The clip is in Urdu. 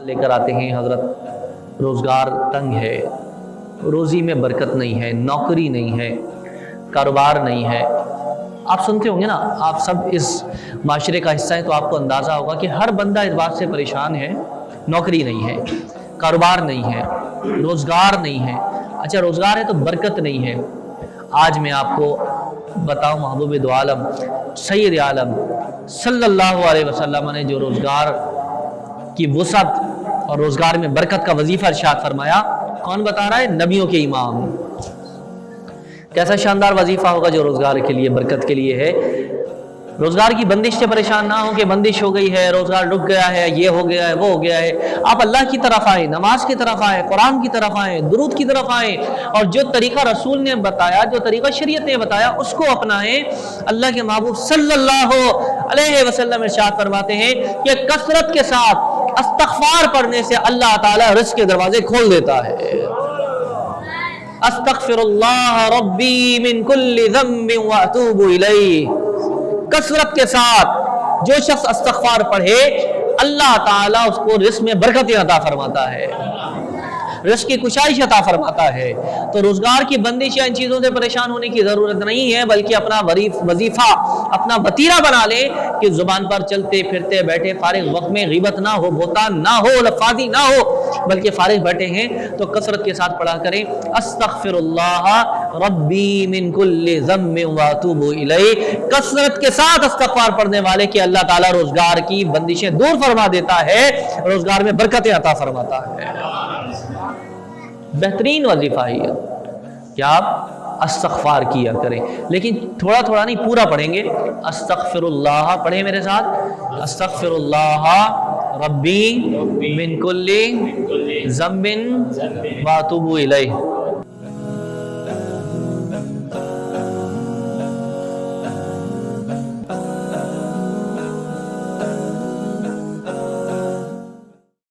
لے کر آتے ہیں حضرت روزگار تنگ ہے، روزی میں برکت نہیں ہے، نوکری نہیں ہے، کاروبار نہیں ہے۔ آپ سنتے ہوں گے نا، آپ سب اس معاشرے کا حصہ ہیں تو آپ کو اندازہ ہوگا کہ ہر بندہ اس بات سے پریشان ہے، نوکری نہیں ہے، کاروبار نہیں ہے، روزگار نہیں ہے۔ اچھا روزگار ہے تو برکت نہیں ہے۔ آج میں آپ کو بتاؤں، محبوب دو عالم سید عالم صلی اللہ علیہ وسلم نے جو روزگار کی وسعت اور روزگار میں برکت کا وظیفہ ارشاد فرمایا، کون بتا رہا ہے؟ نبیوں کے امام۔ کیسا شاندار وظیفہ ہوگا جو روزگار کے لیے، برکت کے لیے ہے۔ روزگار کی بندش سے پریشان نہ ہو کہ بندش ہو گئی ہے، روزگار رک گیا ہے، یہ ہو گیا ہے، وہ ہو گیا ہے۔ آپ اللہ کی طرف آئیں، نماز کی طرف آئیں، قرآن کی طرف آئیں، درود کی طرف آئیں، اور جو طریقہ رسول نے بتایا، جو طریقہ شریعت نے بتایا، اس کو اپنائیں۔ اللہ کے محبوب صلی اللہ علیہ وسلم ارشاد فرماتے ہیں کہ کثرت کے ساتھ استغفار پڑھنے سے اللہ تعالیٰ رزق کے دروازے کھول دیتا ہے۔ استغفر اللہ ربی من کل ذنب واتوب الیہ۔ کثرت کے ساتھ جو شخص استغفار پڑھے، اللہ تعالیٰ اس کو رزق میں برکت عطا فرماتا ہے، رزق کی کشائش عطا فرماتا ہے۔ تو روزگار کی بندش یا ان چیزوں سے پریشان ہونے کی ضرورت نہیں ہے، بلکہ اپنا وظیفہ، اپنا وتیرہ بنا لے کہ زبان پر چلتے پھرتے بیٹھے فارغ وقت میں غیبت نہ ہو، بہتان نہ ہو، لفاظی نہ ہو، بلکہ فارغ بیٹھے ہیں تو کثرت کے ساتھ پڑھا کریں، استغفر اللہ ربی من کل ذنب واتوب الیہ۔ کثرت کے ساتھ استغفار پڑھنے والے کہ اللہ تعالیٰ روزگار کی بندشیں دور فرما دیتا ہے، روزگار میں برکتیں عطا فرماتا ہے۔ بہترین وظیفہ ہے کہ آپ استغفار کیا کریں، لیکن تھوڑا تھوڑا نہیں، پورا پڑھیں گے۔ استغفر اللہ، پڑھیں میرے ساتھ، استغفر اللہ ربی من کل ذنب واتوب الیہ۔